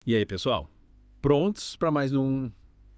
E aí, pessoal? Prontos para mais um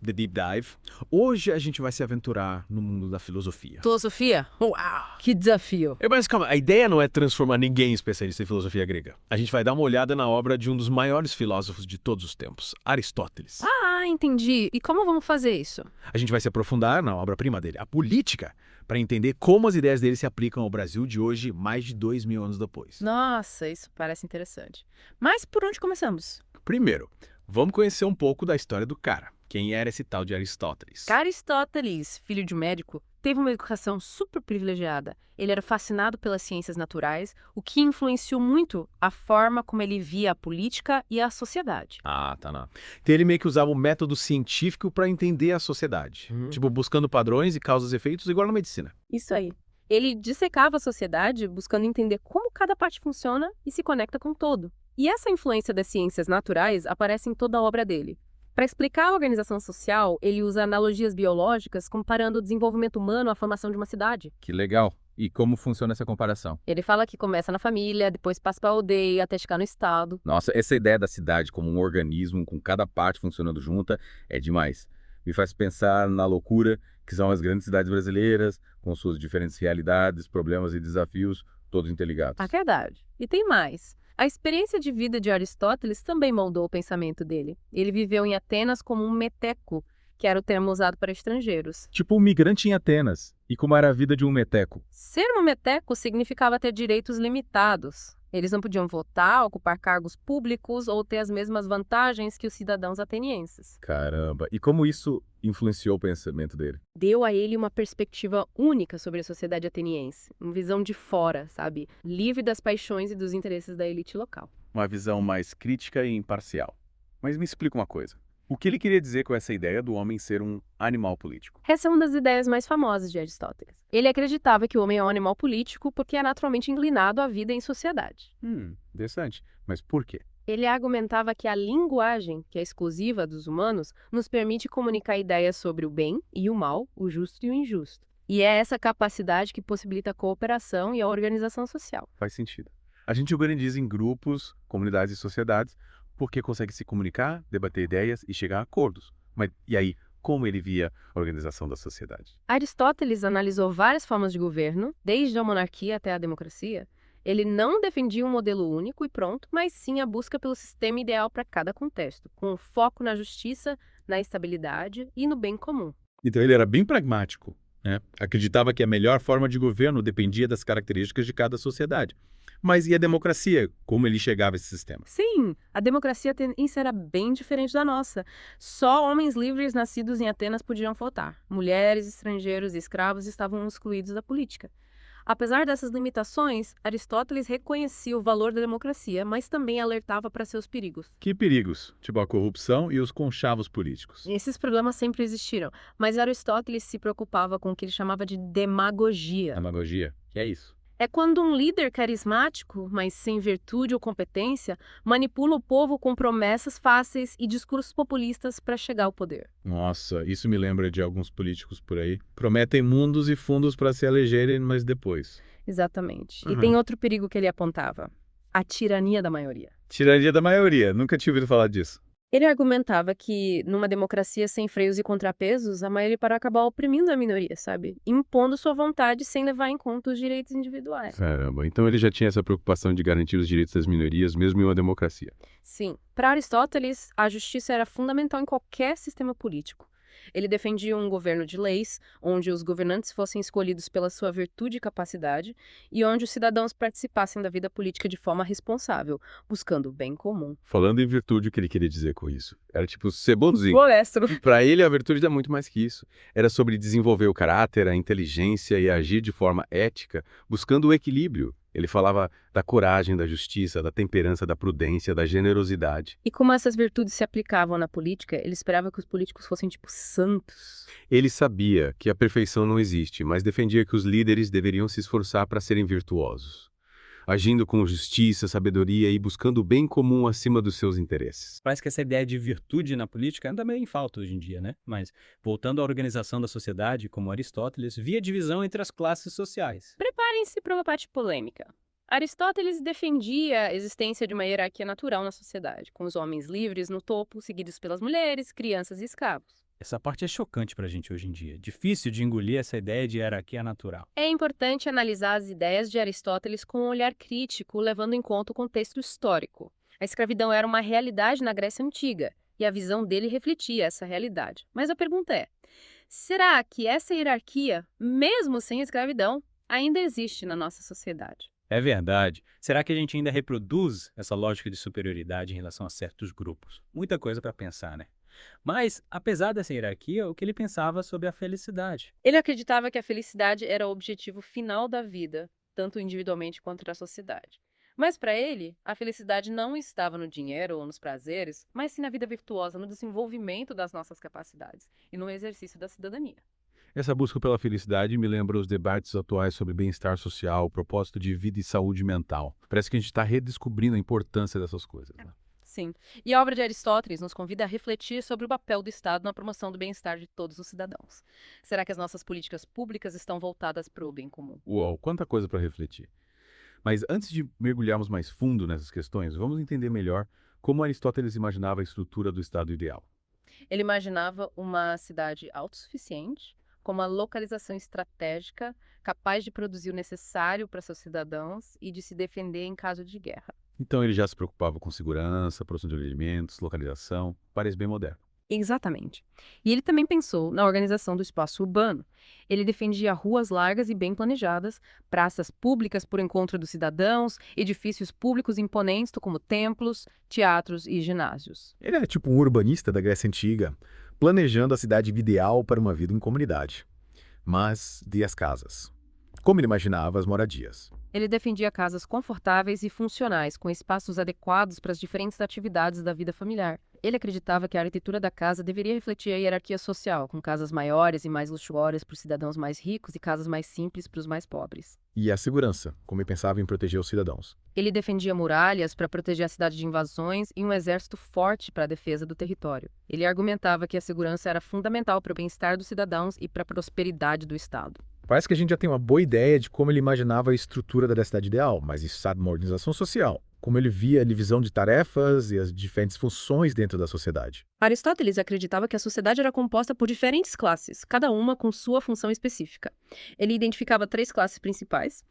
The Deep Dive? Hoje a gente vai se aventurar no mundo da filosofia. Filosofia? Uau! Que desafio! Mas calma, a ideia não é transformar ninguém em especialista em filosofia grega. A gente vai dar uma olhada na obra de um dos maiores filósofos de todos os tempos, Aristóteles. Ah, entendi. E como vamos fazer isso? A gente vai se aprofundar na obra-prima dele, a Política, para entender como as ideias dele se aplicam ao Brasil de hoje, mais de 2000 anos depois. Nossa, isso parece interessante. Mas por onde começamos? Primeiro, vamos conhecer um pouco da história do cara. Quem era esse tal de Aristóteles? Aristóteles, filho de médico, teve uma educação super privilegiada. Ele era fascinado pelas ciências naturais, o que influenciou muito a forma como ele via a política e a sociedade. Ah, tá não. Então ele meio que usava o método científico para entender a sociedade. Tipo, buscando padrões e causas e efeitos igual na medicina. Isso aí. Ele dissecava a sociedade buscando entender como cada parte funciona e se conecta com o todo. E essa influência das ciências naturais aparece em toda a obra dele. Para explicar a organização social, ele usa analogias biológicas comparando o desenvolvimento humano à formação de uma cidade. Que legal. E como funciona essa comparação? Ele fala que começa na família, depois passa para a aldeia, até chegar no estado. Nossa, essa ideia da cidade como um organismo com cada parte funcionando junta é demais. Me faz pensar na loucura que são as grandes cidades brasileiras, com suas diferentes realidades, problemas e desafios, todos interligados. A verdade. E tem mais. A experiência de vida de Aristóteles também moldou o pensamento dele. Ele viveu em Atenas como um meteco, que era o termo usado para estrangeiros. Tipo um migrante em Atenas. E como era a vida de um meteco? Ser um meteco significava ter direitos limitados. Eles não podiam votar, ocupar cargos públicos ou ter as mesmas vantagens que os cidadãos atenienses. Caramba. E como isso influenciou o pensamento dele? Deu a ele uma perspectiva única sobre a sociedade ateniense, uma visão de fora, sabe? Livre das paixões e dos interesses da elite local. Uma visão mais crítica e imparcial. Mas me explica uma coisa. O que ele queria dizer com essa ideia do homem ser um animal político? Essa é uma das ideias mais famosas de Aristóteles. Ele acreditava que o homem é um animal político porque é naturalmente inclinado à vida em sociedade. Interessante. Mas por quê? Ele argumentava que a linguagem, que é exclusiva dos humanos, nos permite comunicar ideias sobre o bem e o mal, o justo e o injusto. E é essa capacidade que possibilita a cooperação e a organização social. Faz sentido. A gente organiza em grupos, comunidades e sociedades porque consegue se comunicar, debater ideias e chegar a acordos. Mas e aí, como ele via a organização da sociedade? Aristóteles analisou várias formas de governo, desde a monarquia até a democracia. Ele não defendia um modelo único e pronto, mas sim a busca pelo sistema ideal para cada contexto, com foco na justiça, na estabilidade e no bem comum. Então ele era bem pragmático, né? Acreditava que a melhor forma de governo dependia das características de cada sociedade. Mas e a democracia? Como ele chegava a esse sistema? Sim, a democracia ateniense era bem diferente da nossa. Só homens livres nascidos em Atenas podiam votar. Mulheres, estrangeiros e escravos estavam excluídos da política. Apesar dessas limitações, Aristóteles reconhecia o valor da democracia, mas também alertava para seus perigos. Que perigos? Tipo a corrupção e os conchavos políticos. Esses problemas sempre existiram, mas Aristóteles se preocupava com o que ele chamava de demagogia. Demagogia? Que é isso? É quando um líder carismático, mas sem virtude ou competência, manipula o povo com promessas fáceis e discursos populistas para chegar ao poder. Nossa, isso me lembra de alguns políticos por aí. Prometem mundos e fundos para se elegerem, mas depois. Exatamente. E tem outro perigo que ele apontava: a tirania da maioria. Tirania da maioria, nunca tinha ouvido falar disso. Ele argumentava que, numa democracia sem freios e contrapesos, a maioria para acabar oprimindo a minoria, sabe? Impondo sua vontade sem levar em conta os direitos individuais. Caramba, então ele já tinha essa preocupação de garantir os direitos das minorias, mesmo em uma democracia. Sim, para Aristóteles, a justiça era fundamental em qualquer sistema político. Ele defendia um governo de leis, onde os governantes fossem escolhidos pela sua virtude e capacidade, e onde os cidadãos participassem da vida política de forma responsável, buscando o bem comum. Falando em virtude, o que ele queria dizer com isso? Era tipo ser bonzinho. Florestro. Para ele, a virtude é muito mais que isso. Era sobre desenvolver o caráter, a inteligência e agir de forma ética, buscando o equilíbrio. Ele falava da coragem, da justiça, da temperança, da prudência, da generosidade. E como essas virtudes se aplicavam na política, ele esperava que os políticos fossem tipo santos. Ele sabia que a perfeição não existe, mas defendia que os líderes deveriam se esforçar para serem virtuosos, agindo com justiça, sabedoria e buscando o bem comum acima dos seus interesses. Parece que essa ideia de virtude na política anda meio em falta hoje em dia, né? Mas, voltando à organização da sociedade, como Aristóteles, via divisão entre as classes sociais. Preparem-se para uma parte polêmica. Aristóteles defendia a existência de uma hierarquia natural na sociedade, com os homens livres no topo, seguidos pelas mulheres, crianças e escravos. Essa parte é chocante pra gente hoje em dia. Difícil de engolir essa ideia de hierarquia natural. É importante analisar as ideias de Aristóteles com um olhar crítico, levando em conta o contexto histórico. A escravidão era uma realidade na Grécia Antiga, e a visão dele refletia essa realidade. Mas a pergunta é: será que essa hierarquia, mesmo sem escravidão, ainda existe na nossa sociedade? É verdade. Será que a gente ainda reproduz essa lógica de superioridade em relação a certos grupos? Muita coisa para pensar, né? Mas, apesar dessa hierarquia, o que ele pensava sobre a felicidade? Ele acreditava que a felicidade era o objetivo final da vida, tanto individualmente quanto na sociedade. Mas para ele, a felicidade não estava no dinheiro ou nos prazeres, mas sim na vida virtuosa, no desenvolvimento das nossas capacidades e no exercício da cidadania. Essa busca pela felicidade me lembra os debates atuais sobre bem-estar social, propósito de vida e saúde mental. Parece que a gente está redescobrindo a importância dessas coisas, né? Sim, e a obra de Aristóteles nos convida a refletir sobre o papel do Estado na promoção do bem-estar de todos os cidadãos. Será que as nossas políticas públicas estão voltadas para o bem comum? Uau, quanta coisa para refletir. Mas antes de mergulharmos mais fundo nessas questões, vamos entender melhor como Aristóteles imaginava a estrutura do Estado ideal. Ele imaginava uma cidade autossuficiente, com uma localização estratégica, capaz de produzir o necessário para seus cidadãos e de se defender em caso de guerra. Então ele já se preocupava com segurança, produção de alimentos, localização, parece bem moderno. Exatamente. E ele também pensou na organização do espaço urbano. Ele defendia ruas largas e bem planejadas, praças públicas por encontro dos cidadãos, edifícios públicos imponentes como templos, teatros e ginásios. Ele era tipo um urbanista da Grécia Antiga, planejando a cidade ideal para uma vida em comunidade. Mas e as casas? Como ele imaginava as moradias? Ele defendia casas confortáveis e funcionais, com espaços adequados para as diferentes atividades da vida familiar. Ele acreditava que a arquitetura da casa deveria refletir a hierarquia social, com casas maiores e mais luxuosas para os cidadãos mais ricos e casas mais simples para os mais pobres. E a segurança, como ele pensava em proteger os cidadãos. Ele defendia muralhas para proteger a cidade de invasões e um exército forte para a defesa do território. Ele argumentava que a segurança era fundamental para o bem-estar dos cidadãos e para a prosperidade do Estado. Parece que a gente já tem uma boa ideia de como ele imaginava a estrutura da cidade ideal, mas isso sabe uma organização social. Como ele via a divisão de tarefas e as diferentes funções dentro da sociedade. Aristóteles acreditava que a sociedade era composta por diferentes classes, cada uma com sua função específica. Ele identificava 3 classes principais: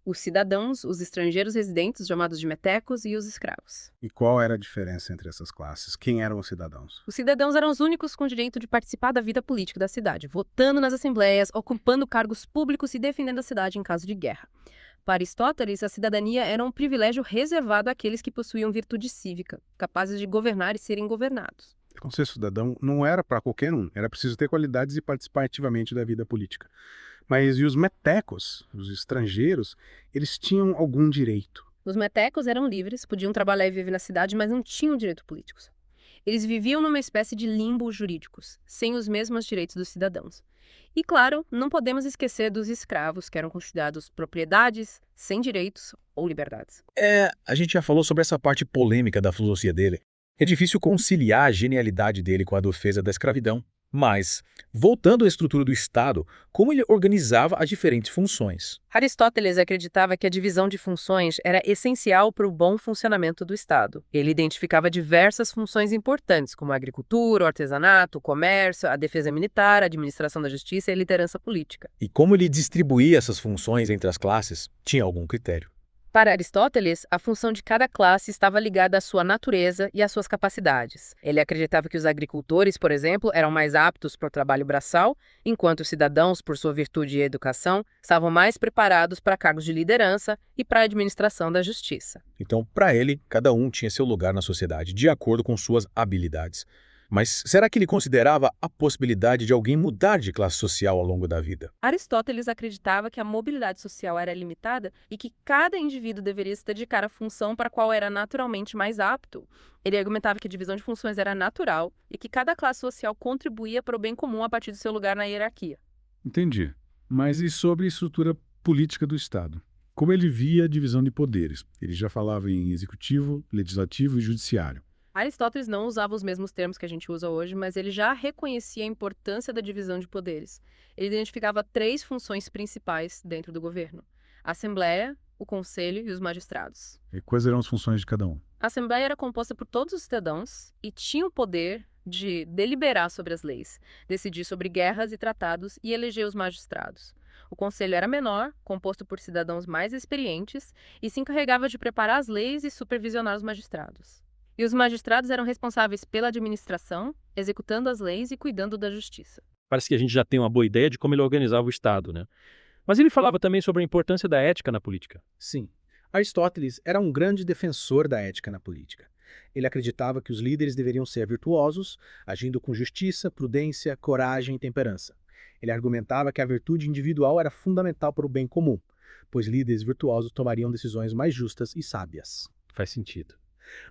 os cidadãos, os estrangeiros residentes, chamados de metecos, e os escravos. E qual era a diferença entre essas classes? Quem eram os cidadãos? Os cidadãos eram os únicos com direito de participar da vida política da cidade, votando nas assembleias, ocupando cargos públicos e defendendo a cidade em caso de guerra. Para Aristóteles, a cidadania era um privilégio reservado àqueles que possuíam virtude cívica, capazes de governar e serem governados. Então, ser cidadão não era para qualquer um, era preciso ter qualidades e participar ativamente da vida política. Mas e os metecos, os estrangeiros, eles tinham algum direito? Os metecos eram livres, podiam trabalhar e viver na cidade, mas não tinham direitos políticos. Eles viviam numa espécie de limbo jurídicos, sem os mesmos direitos dos cidadãos. E, claro, não podemos esquecer dos escravos, que eram considerados propriedades, sem direitos ou liberdades. A gente já falou sobre essa parte polêmica da filosofia dele. É difícil conciliar a genialidade dele com a defesa da escravidão. Mas, voltando à estrutura do Estado, como ele organizava as diferentes funções? Aristóteles acreditava que a divisão de funções era essencial para o bom funcionamento do Estado. Ele identificava diversas funções importantes, como a agricultura, o artesanato, o comércio, a defesa militar, a administração da justiça e a liderança política. E como ele distribuía essas funções entre as classes, tinha algum critério. Para Aristóteles, a função de cada classe estava ligada à sua natureza e às suas capacidades. Ele acreditava que os agricultores, por exemplo, eram mais aptos para o trabalho braçal, enquanto os cidadãos, por sua virtude e educação, estavam mais preparados para cargos de liderança e para a administração da justiça. Então, para ele, cada um tinha seu lugar na sociedade, de acordo com suas habilidades. Mas será que ele considerava a possibilidade de alguém mudar de classe social ao longo da vida? Aristóteles acreditava que a mobilidade social era limitada e que cada indivíduo deveria se dedicar à função para a qual era naturalmente mais apto. Ele argumentava que a divisão de funções era natural e que cada classe social contribuía para o bem comum a partir do seu lugar na hierarquia. Entendi. Mas e sobre a estrutura política do Estado? Como ele via a divisão de poderes? Ele já falava em executivo, legislativo e judiciário. Aristóteles não usava os mesmos termos que a gente usa hoje, mas ele já reconhecia a importância da divisão de poderes. Ele identificava 3 funções principais dentro do governo: a Assembleia, o Conselho e os magistrados. E quais eram as funções de cada um? A Assembleia era composta por todos os cidadãos e tinha o poder de deliberar sobre as leis, decidir sobre guerras e tratados e eleger os magistrados. O conselho era menor, composto por cidadãos mais experientes, e se encarregava de preparar as leis e supervisionar os magistrados. E os magistrados eram responsáveis pela administração, executando as leis e cuidando da justiça. Parece que a gente já tem uma boa ideia de como ele organizava o Estado, né? Mas ele falava também sobre a importância da ética na política. Sim, Aristóteles era um grande defensor da ética na política. Ele acreditava que os líderes deveriam ser virtuosos, agindo com justiça, prudência, coragem e temperança. Ele argumentava que a virtude individual era fundamental para o bem comum, pois líderes virtuosos tomariam decisões mais justas e sábias. Faz sentido.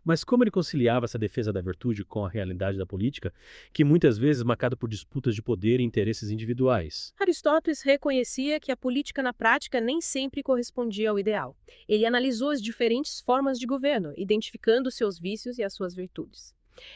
Mas como ele conciliava essa defesa da virtude com a realidade da política, que muitas vezes é marcada por disputas de poder e interesses individuais? Aristóteles reconhecia que a política na prática nem sempre correspondia ao ideal. Ele analisou as diferentes formas de governo, identificando seus vícios e as suas virtudes.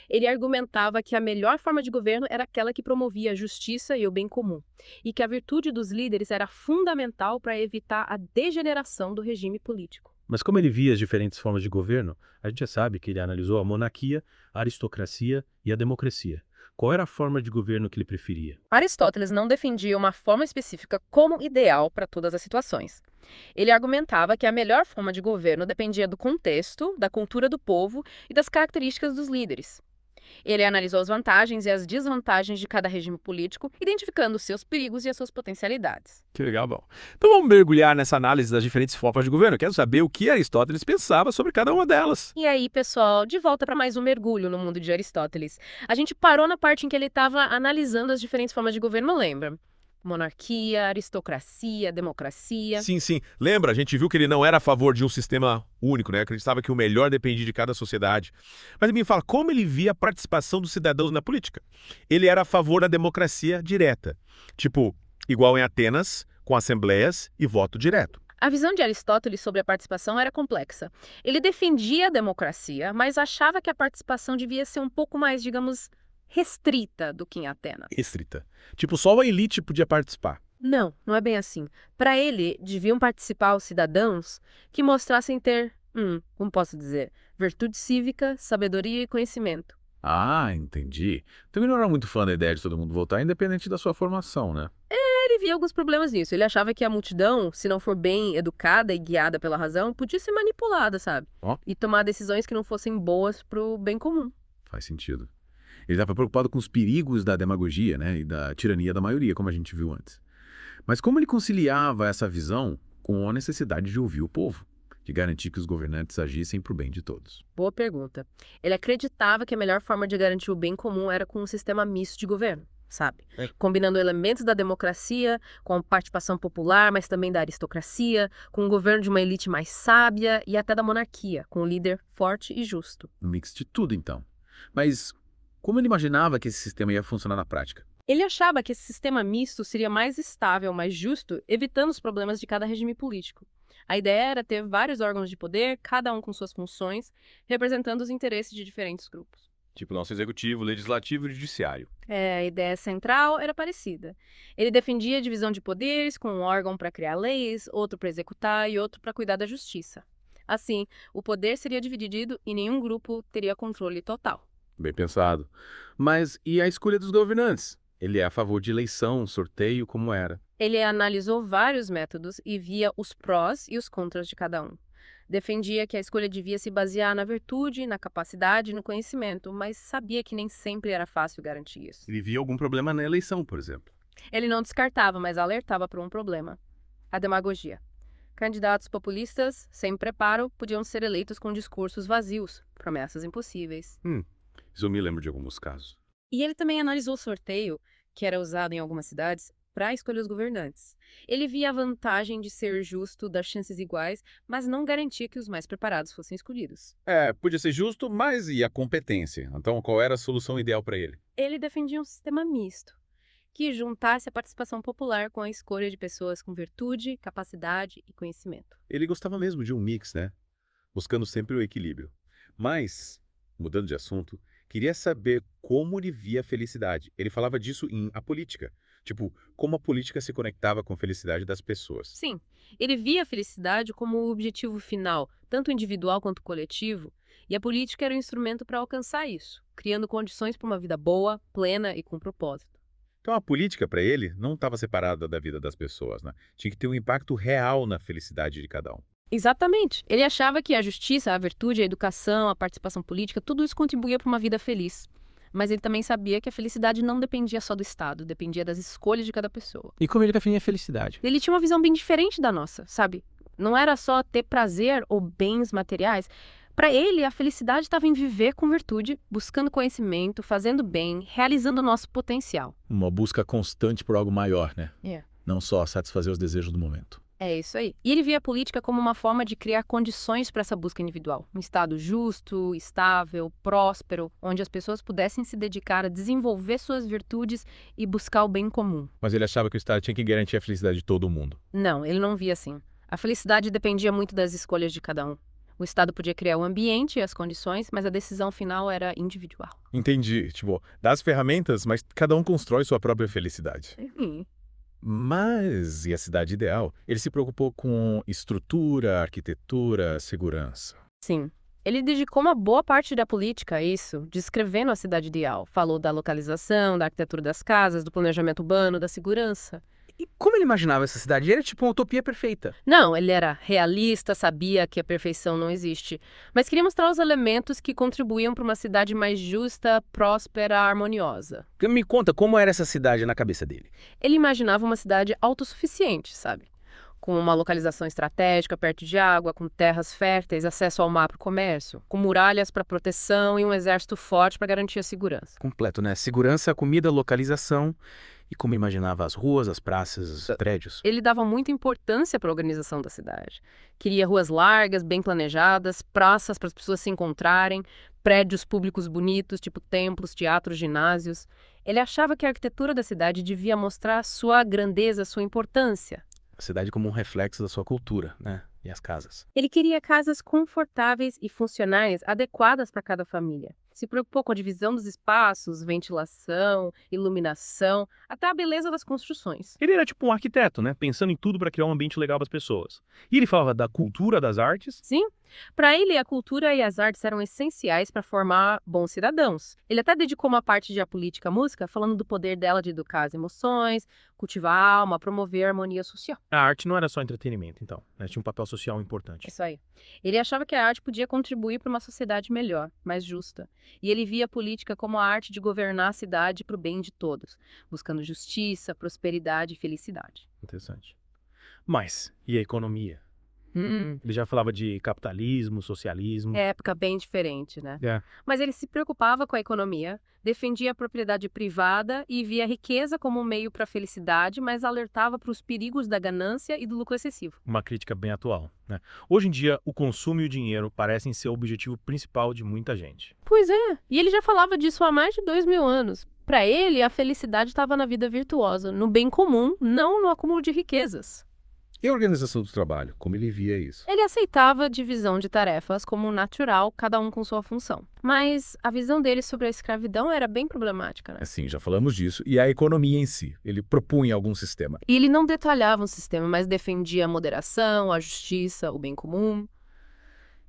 Ele argumentava que a melhor forma de governo era aquela que promovia a justiça e o bem comum, e que a virtude dos líderes era fundamental para evitar a degeneração do regime político. Mas como ele via as diferentes formas de governo, a gente já sabe que ele analisou a monarquia, a aristocracia e a democracia. Qual era a forma de governo que ele preferia? Aristóteles não defendia uma forma específica como ideal para todas as situações. Ele argumentava que a melhor forma de governo dependia do contexto, da cultura do povo e das características dos líderes. Ele analisou as vantagens e as desvantagens de cada regime político, identificando os seus perigos e as suas potencialidades. Que legal, bom. Então vamos mergulhar nessa análise das diferentes formas de governo. Eu quero saber o que Aristóteles pensava sobre cada uma delas. E aí, pessoal, de volta para mais um mergulho no mundo de Aristóteles. A gente parou na parte em que ele estava analisando as diferentes formas de governo, lembra? Monarquia, aristocracia, democracia. Sim, sim. Lembra, a gente viu que ele não era a favor de um sistema único, né? Acreditava que o melhor dependia de cada sociedade. Mas me fala, como ele via a participação dos cidadãos na política? Ele era a favor da democracia direta. Tipo, igual em Atenas, com assembleias e voto direto. A visão de Aristóteles sobre a participação era complexa. Ele defendia a democracia, mas achava que a participação devia ser um pouco mais, digamos, restrita do que em Atenas. Restrita. Tipo, só a elite podia participar. Não, não é bem assim. Para ele, deviam participar os cidadãos que mostrassem ter, como posso dizer, virtude cívica, sabedoria e conhecimento. Ah, entendi. Também não era muito fã da ideia de todo mundo votar, independente da sua formação, né? Ele via alguns problemas nisso. Ele achava que a multidão, se não for bem educada e guiada pela razão, podia ser manipulada, sabe? E tomar decisões que não fossem boas pro bem comum. Faz sentido. Ele estava preocupado com os perigos da demagogia, né, e da tirania da maioria, como a gente viu antes. Mas como ele conciliava essa visão com a necessidade de ouvir o povo, de garantir que os governantes agissem para o bem de todos? Boa pergunta. Ele acreditava que a melhor forma de garantir o bem comum era com um sistema misto de governo, sabe? Combinando elementos da democracia com a participação popular, mas também da aristocracia, com um governo de uma elite mais sábia e até da monarquia, com um líder forte e justo. Um mix de tudo, então. Mas como ele imaginava que esse sistema ia funcionar na prática? Ele achava que esse sistema misto seria mais estável, mais justo, evitando os problemas de cada regime político. A ideia era ter vários órgãos de poder, cada um com suas funções, representando os interesses de diferentes grupos. Tipo, nosso executivo, legislativo e judiciário. A ideia central era parecida. Ele defendia a divisão de poderes, com um órgão para criar leis, outro para executar e outro para cuidar da justiça. Assim, o poder seria dividido e nenhum grupo teria controle total. Bem pensado. Mas e a escolha dos governantes? Ele é a favor de eleição, sorteio, como era? Ele analisou vários métodos e via os prós e os contras de cada um. Defendia que a escolha devia se basear na virtude, na capacidade e no conhecimento, mas sabia que nem sempre era fácil garantir isso. Ele via algum problema na eleição, por exemplo. Ele não descartava, mas alertava para um problema: a demagogia. Candidatos populistas, sem preparo, podiam ser eleitos com discursos vazios, promessas impossíveis. Isso eu me lembro de alguns casos. E ele também analisou o sorteio, que era usado em algumas cidades, para escolher os governantes. Ele via a vantagem de ser justo, dar chances iguais, mas não garantia que os mais preparados fossem escolhidos. Podia ser justo, mas e a competência? Então, qual era a solução ideal para ele? Ele defendia um sistema misto, que juntasse a participação popular com a escolha de pessoas com virtude, capacidade e conhecimento. Ele gostava mesmo de um mix, né? Buscando sempre o equilíbrio. Mas, mudando de assunto, queria saber como ele via a felicidade. Ele falava disso em A Política, Tipo, como a política se conectava com a felicidade das pessoas. Sim, ele via a felicidade como o objetivo final, tanto individual quanto coletivo, e a política era um instrumento para alcançar isso, criando condições para uma vida boa, plena e com propósito. Então a política, para ele, não estava separada da vida das pessoas, né? Tinha que ter um impacto real na felicidade de cada um. Exatamente. Ele achava que a justiça, a virtude, a educação, a participação política, tudo isso contribuía para uma vida feliz. Mas ele também sabia que a felicidade não dependia só do Estado, dependia das escolhas de cada pessoa. E como ele definia a felicidade? Ele tinha uma visão bem diferente da nossa, sabe? Não era só ter prazer ou bens materiais. Para ele, a felicidade estava em viver com virtude, buscando conhecimento, fazendo bem, realizando o nosso potencial. Uma busca constante por algo maior, né? É. Não só satisfazer os desejos do momento. É isso aí. E ele via a política como uma forma de criar condições para essa busca individual. Um Estado justo, estável, próspero, onde as pessoas pudessem se dedicar a desenvolver suas virtudes e buscar o bem comum. Mas ele achava que o Estado tinha que garantir a felicidade de todo mundo. Não, ele não via assim. A felicidade dependia muito das escolhas de cada um. O Estado podia criar o ambiente e as condições, mas a decisão final era individual. Entendi. Tipo, dá as ferramentas, mas cada um constrói sua própria felicidade. Mas, e a cidade ideal? Ele se preocupou com estrutura, arquitetura, segurança. Sim. Ele dedicou uma boa parte da política a isso, descrevendo a cidade ideal. Falou da localização, da arquitetura das casas, do planejamento urbano, da segurança. E como ele imaginava essa cidade? Era tipo uma utopia perfeita. Não, ele era realista, sabia que a perfeição não existe, mas queria mostrar os elementos que contribuíam para uma cidade mais justa, próspera, harmoniosa. Me conta como era essa cidade na cabeça dele. Ele imaginava uma cidade autossuficiente, sabe? Com uma localização estratégica perto de água, com terras férteis, acesso ao mar para o comércio, com muralhas para proteção e um exército forte para garantir a segurança. Completo, né? Segurança, comida, localização. E como imaginava as ruas, as praças, os prédios. Ele dava muita importância para a organização da cidade. Queria ruas largas, bem planejadas, praças para as pessoas se encontrarem, prédios públicos bonitos, tipo templos, teatros, ginásios. Ele achava que a arquitetura da cidade devia mostrar sua grandeza, sua importância. A cidade como um reflexo da sua cultura, né? E as casas. Ele queria casas confortáveis e funcionais, adequadas para cada família. Se preocupou com a divisão dos espaços, ventilação, iluminação, até a beleza das construções. Ele era tipo um arquiteto, né? Pensando em tudo para criar um ambiente legal para as pessoas. E ele falava da cultura das artes. Sim, para ele a cultura e as artes eram essenciais para formar bons cidadãos. Ele até dedicou uma parte de A Política à Música, falando do poder dela de educar as emoções, cultivar a alma, promover a harmonia social. A arte não era só entretenimento, então, né? Tinha um papel social importante. Isso aí. Ele achava que a arte podia contribuir para uma sociedade melhor, mais justa. E ele via a política como a arte de governar a cidade para o bem de todos, buscando justiça, prosperidade e felicidade. Interessante. Mas, e a economia? Ele já falava de capitalismo, socialismo. É época bem diferente, né? É. Mas ele se preocupava com a economia, defendia a propriedade privada e via a riqueza como um meio para a felicidade, mas alertava para os perigos da ganância e do lucro excessivo. Uma crítica bem atual, né? Hoje em dia, o consumo e o dinheiro parecem ser o objetivo principal de muita gente. Pois é, e ele já falava disso há mais de 2000 anos. Para ele, a felicidade estava na vida virtuosa, no bem comum, não no acúmulo de riquezas. E a organização do trabalho? Como ele via isso? Ele aceitava a divisão de tarefas como natural, cada um com sua função. Mas a visão dele sobre a escravidão era bem problemática, né? Assim, já falamos disso. E a economia em si? Ele propunha algum sistema? E ele não detalhava um sistema, mas defendia a moderação, a justiça, o bem comum.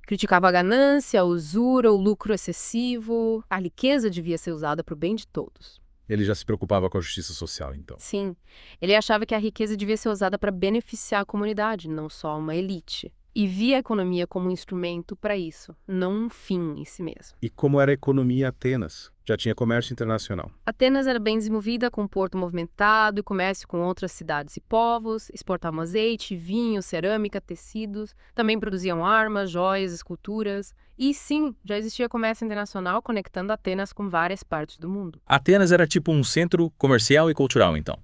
Criticava a ganância, a usura, o lucro excessivo. A riqueza devia ser usada para o bem de todos. Ele já se preocupava com a justiça social, então. Sim, ele achava que a riqueza devia ser usada para beneficiar a comunidade, não só uma elite. E via a economia como um instrumento para isso, não um fim em si mesmo. E como era a economia em Atenas? Já tinha comércio internacional. Atenas era bem desenvolvida, com um porto movimentado e comércio com outras cidades e povos, exportavam azeite, vinho, cerâmica, tecidos, também produziam armas, joias, esculturas. E sim, já existia comércio internacional conectando Atenas com várias partes do mundo. Atenas era tipo um centro comercial e cultural, então.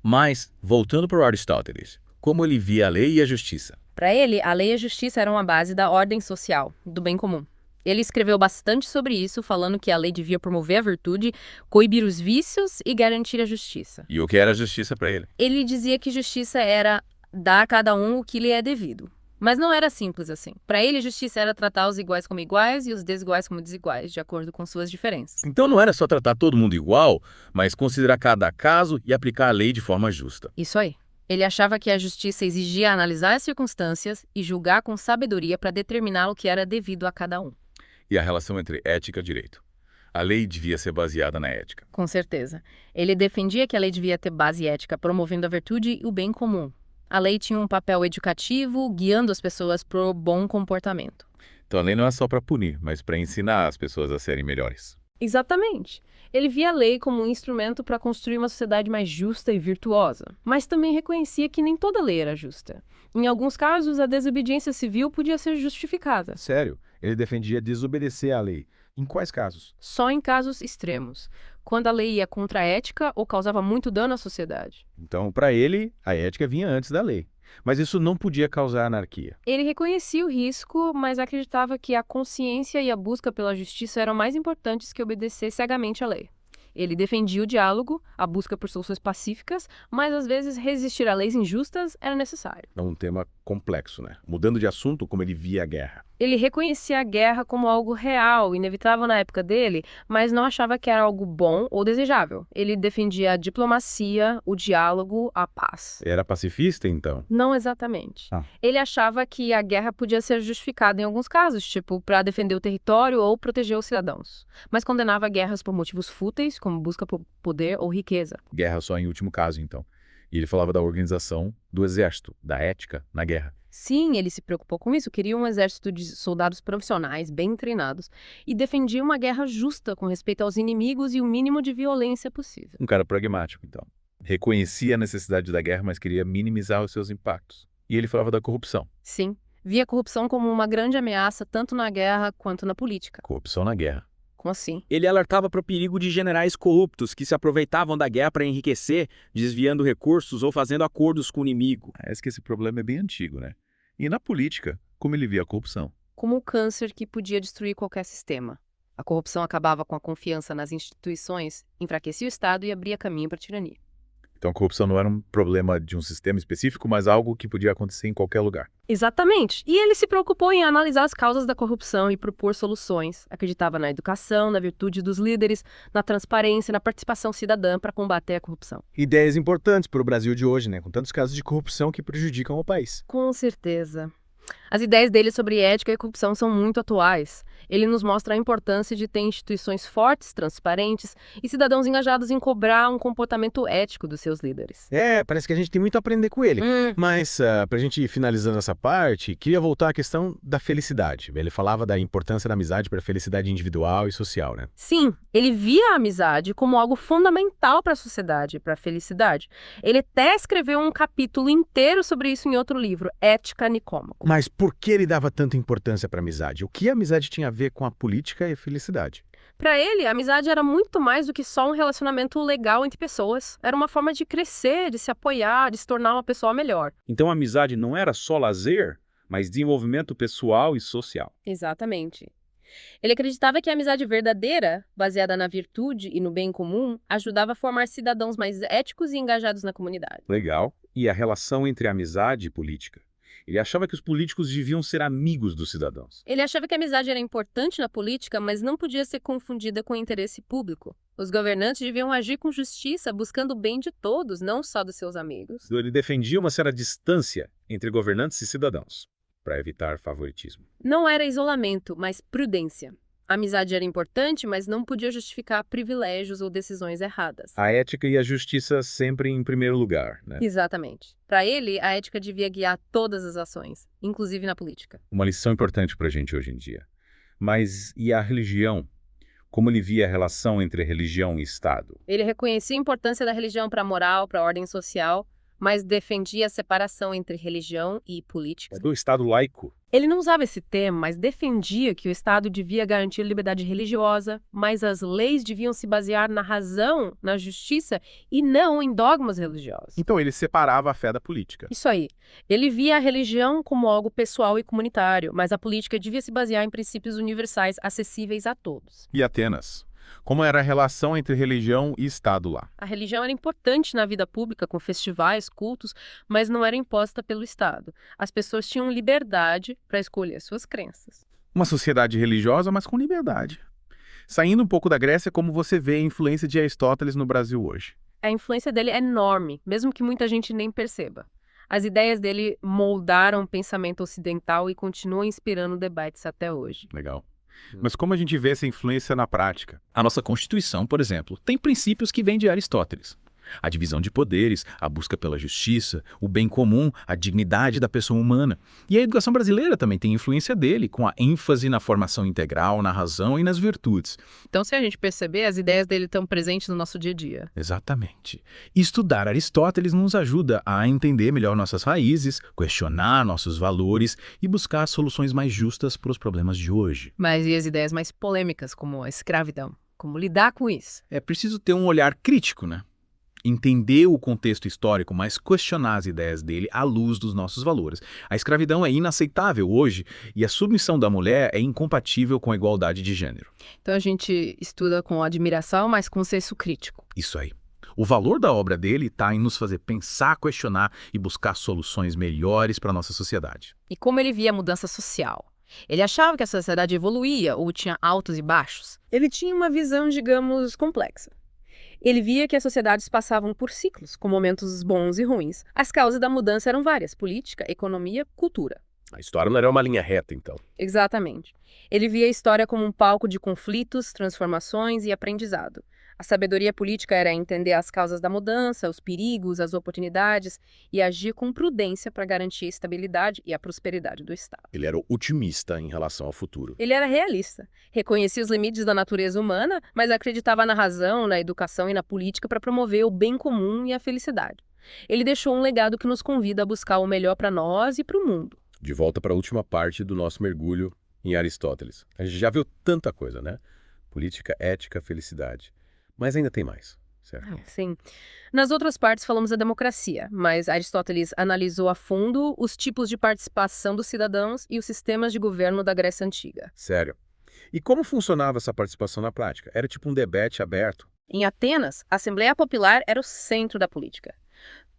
Mas, voltando para Aristóteles, como ele via a lei e a justiça? Para ele, a lei e a justiça eram a base da ordem social, do bem comum. Ele escreveu bastante sobre isso, falando que a lei devia promover a virtude, coibir os vícios e garantir a justiça. E o que era justiça para ele? Ele dizia que justiça era dar a cada um o que lhe é devido. Mas não era simples assim. Para ele, justiça era tratar os iguais como iguais e os desiguais como desiguais, de acordo com suas diferenças. Então não era só tratar todo mundo igual, mas considerar cada caso e aplicar a lei de forma justa. Isso aí. Ele achava que a justiça exigia analisar as circunstâncias e julgar com sabedoria para determinar o que era devido a cada um. E a relação entre ética e direito. A lei devia ser baseada na ética. Com certeza. Ele defendia que a lei devia ter base ética, promovendo a virtude e o bem comum. A lei tinha um papel educativo, guiando as pessoas para o bom comportamento. Então a lei não é só para punir, mas para ensinar as pessoas a serem melhores. Exatamente. Ele via a lei como um instrumento para construir uma sociedade mais justa e virtuosa, mas também reconhecia que nem toda lei era justa. Em alguns casos, a desobediência civil podia ser justificada. Sério, ele defendia desobedecer à lei. Em quais casos? Só em casos extremos, quando a lei ia contra a ética ou causava muito dano à sociedade. Então, para ele, a ética vinha antes da lei. Mas isso não podia causar anarquia. Ele reconhecia o risco, mas acreditava que a consciência e a busca pela justiça eram mais importantes que obedecer cegamente à lei. Ele defendia o diálogo, a busca por soluções pacíficas, mas às vezes resistir a leis injustas era necessário. É um tema complexo, né? Mudando de assunto, como ele via a guerra. Ele reconhecia a guerra como algo real, inevitável na época dele, mas não achava que era algo bom ou desejável. Ele defendia a diplomacia, o diálogo, a paz. Era pacifista, então? Não exatamente. Ele achava que a guerra podia ser justificada em alguns casos, tipo para defender o território ou proteger os cidadãos. Mas condenava guerras por motivos fúteis, como busca por poder ou riqueza. Guerra só em último caso, então. E ele falava da organização do exército, da ética na guerra. Sim, ele se preocupou com isso, queria um exército de soldados profissionais, bem treinados, e defendia uma guerra justa, com respeito aos inimigos e o mínimo de violência possível. Um cara pragmático, então. Reconhecia a necessidade da guerra, mas queria minimizar os seus impactos. E ele falava da corrupção. Sim, via a corrupção como uma grande ameaça tanto na guerra quanto na política. Corrupção na guerra. Como assim? Ele alertava para o perigo de generais corruptos que se aproveitavam da guerra para enriquecer, desviando recursos ou fazendo acordos com o inimigo. Parece que esse problema é bem antigo, né? E na política, como ele via a corrupção? Como o câncer que podia destruir qualquer sistema. A corrupção acabava com a confiança nas instituições, enfraquecia o Estado e abria caminho para a tirania. Então a corrupção não era um problema de um sistema específico, mas algo que podia acontecer em qualquer lugar. Exatamente. E ele se preocupou em analisar as causas da corrupção e propor soluções. Acreditava na educação, na virtude dos líderes, na transparência, na participação cidadã para combater a corrupção. Ideias importantes para o Brasil de hoje, né? Com tantos casos de corrupção que prejudicam o país. Com certeza. As ideias dele sobre ética e corrupção são muito atuais. Ele nos mostra a importância de ter instituições fortes, transparentes e cidadãos engajados em cobrar um comportamento ético dos seus líderes. Parece que a gente tem muito a aprender com ele. Mas, pra gente ir finalizando essa parte, queria voltar à questão da felicidade. Ele falava da importância da amizade para a felicidade individual e social, né? Sim, ele via a amizade como algo fundamental para a sociedade, para a felicidade. Ele até escreveu um capítulo inteiro sobre isso em outro livro, Ética Nicômaco. Mas por que ele dava tanta importância para a amizade? O que a amizade tinha a ver com a política e a felicidade? Para ele, a amizade era muito mais do que só um relacionamento legal entre pessoas. Era uma forma de crescer, de se apoiar, de se tornar uma pessoa melhor. Então a amizade não era só lazer, mas desenvolvimento pessoal e social. Exatamente. Ele acreditava que a amizade verdadeira, baseada na virtude e no bem comum, ajudava a formar cidadãos mais éticos e engajados na comunidade. Legal. E a relação entre amizade e política? Ele achava que os políticos deviam ser amigos dos cidadãos. Ele achava que a amizade era importante na política, mas não podia ser confundida com o interesse público. Os governantes deviam agir com justiça, buscando o bem de todos, não só dos seus amigos. Ele defendia uma certa distância entre governantes e cidadãos, para evitar favoritismo. Não era isolamento, mas prudência. A amizade era importante, mas não podia justificar privilégios ou decisões erradas. A ética e a justiça sempre em primeiro lugar, né? Exatamente. Para ele, a ética devia guiar todas as ações, inclusive na política. Uma lição importante para a gente hoje em dia. Mas e a religião? Como ele via a relação entre religião e Estado? Ele reconhecia a importância da religião para a moral, para a ordem social, mas defendia a separação entre religião e política. Do Estado laico. Ele não usava esse termo, mas defendia que o Estado devia garantir liberdade religiosa, mas as leis deviam se basear na razão, na justiça e não em dogmas religiosos. Então ele separava a fé da política. Isso aí. Ele via a religião como algo pessoal e comunitário, mas a política devia se basear em princípios universais acessíveis a todos. E Atenas? Como era a relação entre religião e Estado lá? A religião era importante na vida pública, com festivais, cultos, mas não era imposta pelo Estado. As pessoas tinham liberdade para escolher suas crenças. Uma sociedade religiosa, mas com liberdade. Saindo um pouco da Grécia, como você vê a influência de Aristóteles no Brasil hoje? A influência dele é enorme, mesmo que muita gente nem perceba. As ideias dele moldaram o pensamento ocidental e continuam inspirando debates até hoje. Legal. Mas como a gente vê essa influência na prática? A nossa Constituição, por exemplo, tem princípios que vêm de Aristóteles. A divisão de poderes, a busca pela justiça, o bem comum, a dignidade da pessoa humana. E a educação brasileira também tem influência dele, com a ênfase na formação integral, na razão e nas virtudes. Então, se a gente perceber, as ideias dele estão presentes no nosso dia a dia. Exatamente. Estudar Aristóteles nos ajuda a entender melhor nossas raízes, questionar nossos valores e buscar soluções mais justas para os problemas de hoje. Mas e as ideias mais polêmicas, como a escravidão? Como lidar com isso? É preciso ter um olhar crítico, né? Entender o contexto histórico, mas questionar as ideias dele à luz dos nossos valores. A escravidão é inaceitável hoje e a submissão da mulher é incompatível com a igualdade de gênero. Então a gente estuda com admiração, mas com senso crítico. Isso aí. O valor da obra dele está em nos fazer pensar, questionar e buscar soluções melhores para a nossa sociedade. E como ele via a mudança social? Ele achava que a sociedade evoluía ou tinha altos e baixos? Ele tinha uma visão, digamos, complexa. Ele via que as sociedades passavam por ciclos, com momentos bons e ruins. As causas da mudança eram várias: política, economia, cultura. A história não era uma linha reta, então. Exatamente. Ele via a história como um palco de conflitos, transformações e aprendizado. A sabedoria política era entender as causas da mudança, os perigos, as oportunidades e agir com prudência para garantir a estabilidade e a prosperidade do Estado. Ele era otimista em relação ao futuro. Ele era realista, reconhecia os limites da natureza humana, mas acreditava na razão, na educação e na política para promover o bem comum e a felicidade. Ele deixou um legado que nos convida a buscar o melhor para nós e para o mundo. De volta para a última parte do nosso mergulho em Aristóteles. A gente já viu tanta coisa, né? Política, ética, felicidade. Mas ainda tem mais, certo? Sim. Nas outras partes falamos da democracia, mas Aristóteles analisou a fundo os tipos de participação dos cidadãos e os sistemas de governo da Grécia Antiga. Sério. E como funcionava essa participação na prática? Era tipo um debate aberto? Em Atenas, a Assembleia Popular era o centro da política.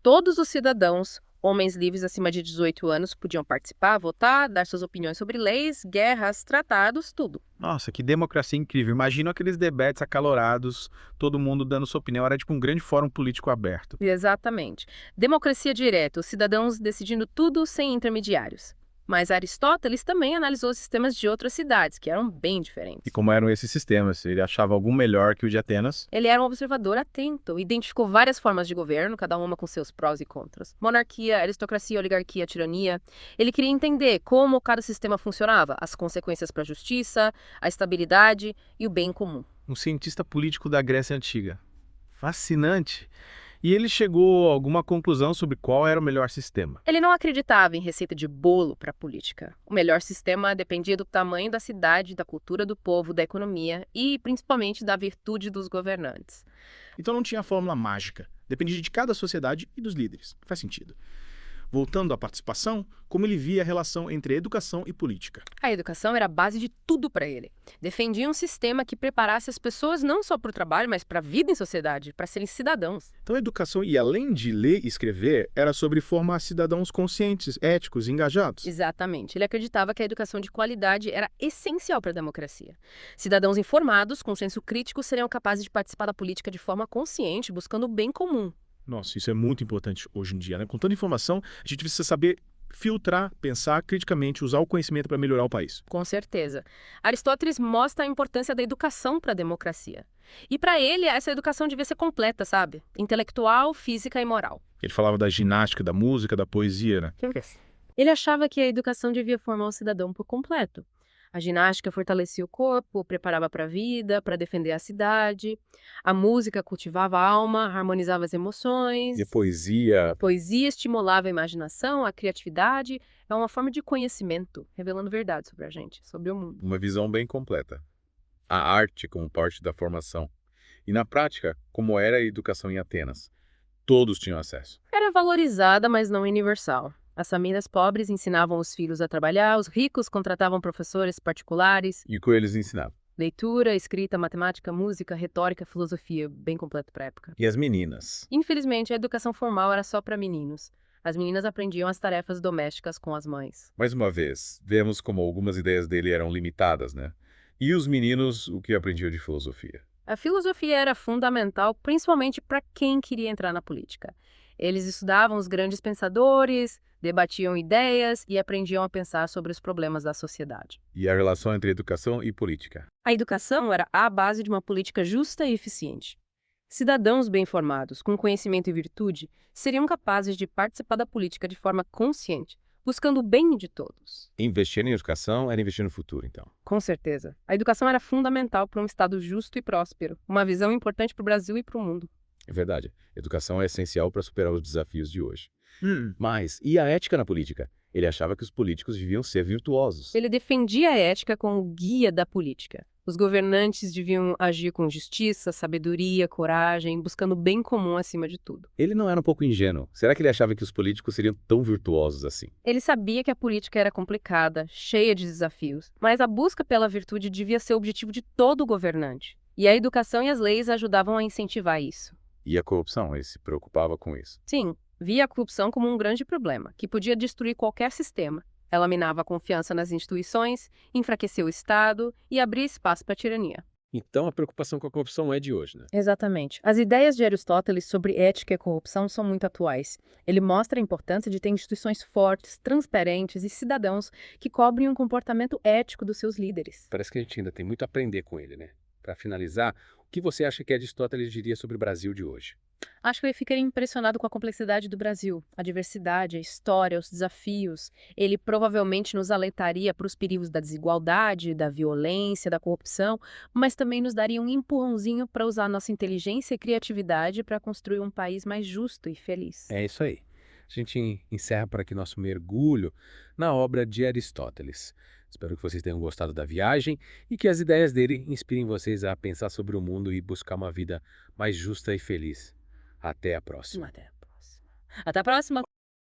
Todos os cidadãos, homens livres acima de 18 anos, podiam participar, votar, dar suas opiniões sobre leis, guerras, tratados, tudo. Nossa, que democracia incrível. Imagina aqueles debates acalorados, todo mundo dando sua opinião. Era tipo um grande fórum político aberto. Exatamente. Democracia direta, os cidadãos decidindo tudo sem intermediários. Mas Aristóteles também analisou sistemas de outras cidades, que eram bem diferentes. E como eram esses sistemas? Ele achava algum melhor que o de Atenas? Ele era um observador atento, identificou várias formas de governo, cada uma com seus prós e contras. Monarquia, aristocracia, oligarquia, tirania. Ele queria entender como cada sistema funcionava, as consequências para a justiça, a estabilidade e o bem comum. Um cientista político da Grécia Antiga. Fascinante. E ele chegou a alguma conclusão sobre qual era o melhor sistema. Ele não acreditava em receita de bolo para a política. O melhor sistema dependia do tamanho da cidade, da cultura do povo, da economia e, principalmente, da virtude dos governantes. Então não tinha fórmula mágica. Dependia de cada sociedade e dos líderes. Faz sentido. Voltando à participação, como ele via a relação entre educação e política. A educação era a base de tudo para ele. Defendia um sistema que preparasse as pessoas não só para o trabalho, mas para a vida em sociedade, para serem cidadãos. Então a educação, e além de ler e escrever, era sobre formar cidadãos conscientes, éticos e engajados. Exatamente. Ele acreditava que a educação de qualidade era essencial para a democracia. Cidadãos informados, com senso crítico, seriam capazes de participar da política de forma consciente, buscando o bem comum. Nossa, isso é muito importante hoje em dia, né? Com tanta informação, a gente precisa saber filtrar, pensar criticamente, usar o conhecimento para melhorar o país. Com certeza. Aristóteles mostra a importância da educação para a democracia. E para ele, essa educação devia ser completa, sabe? Intelectual, física e moral. Ele falava da ginástica, da música, da poesia, né? Ele achava que a educação devia formar o cidadão por completo. A ginástica fortalecia o corpo, preparava para a vida, para defender a cidade. A música cultivava a alma, harmonizava as emoções. E a poesia? A poesia estimulava a imaginação, a criatividade. É uma forma de conhecimento, revelando verdade sobre a gente, sobre o mundo. Uma visão bem completa. A arte como parte da formação. E na prática, como era a educação em Atenas? Todos tinham acesso. Era valorizada, mas não universal. As famílias pobres ensinavam os filhos a trabalhar, os ricos contratavam professores particulares. E o que eles ensinavam? Leitura, escrita, matemática, música, retórica, filosofia, bem completo para a época. E as meninas? Infelizmente, a educação formal era só para meninos. As meninas aprendiam as tarefas domésticas com as mães. Mais uma vez, vemos como algumas ideias dele eram limitadas, né? E os meninos, o que aprendiam de filosofia? A filosofia era fundamental, principalmente para quem queria entrar na política. Eles estudavam os grandes pensadores, debatiam ideias e aprendiam a pensar sobre os problemas da sociedade. E a relação entre educação e política? A educação era a base de uma política justa e eficiente. Cidadãos bem formados, com conhecimento e virtude, seriam capazes de participar da política de forma consciente, buscando o bem de todos. Investir em educação era investir no futuro, então. Com certeza. A educação era fundamental para um Estado justo e próspero, uma visão importante para o Brasil e para o mundo. É verdade. Educação é essencial para superar os desafios de hoje. Mas, e a ética na política? Ele achava que os políticos deviam ser virtuosos. Ele defendia a ética como guia da política. Os governantes deviam agir com justiça, sabedoria, coragem, buscando o bem comum acima de tudo. Ele não era um pouco ingênuo. Será que ele achava que os políticos seriam tão virtuosos assim? Ele sabia que a política era complicada, cheia de desafios, mas a busca pela virtude devia ser o objetivo de todo governante. E a educação e as leis ajudavam a incentivar isso. E a corrupção? Ele se preocupava com isso. Sim, via a corrupção como um grande problema, que podia destruir qualquer sistema. Ela minava a confiança nas instituições, enfraquecia o Estado e abria espaço para a tirania. Então a preocupação com a corrupção é de hoje, né? Exatamente. As ideias de Aristóteles sobre ética e corrupção são muito atuais. Ele mostra a importância de ter instituições fortes, transparentes e cidadãos que cobrem um comportamento ético dos seus líderes. Parece que a gente ainda tem muito a aprender com ele, né? Para finalizar, o que você acha que Aristóteles diria sobre o Brasil de hoje? Acho que eu ficaria impressionado com a complexidade do Brasil, a diversidade, a história, os desafios. Ele provavelmente nos alertaria para os perigos da desigualdade, da violência, da corrupção, mas também nos daria um empurrãozinho para usar nossa inteligência e criatividade para construir um país mais justo e feliz. É isso aí. A gente encerra por aqui nosso mergulho na obra de Aristóteles. Espero que vocês tenham gostado da viagem e que as ideias dele inspirem vocês a pensar sobre o mundo e buscar uma vida mais justa e feliz. Até a próxima. Até a próxima. Até a próxima!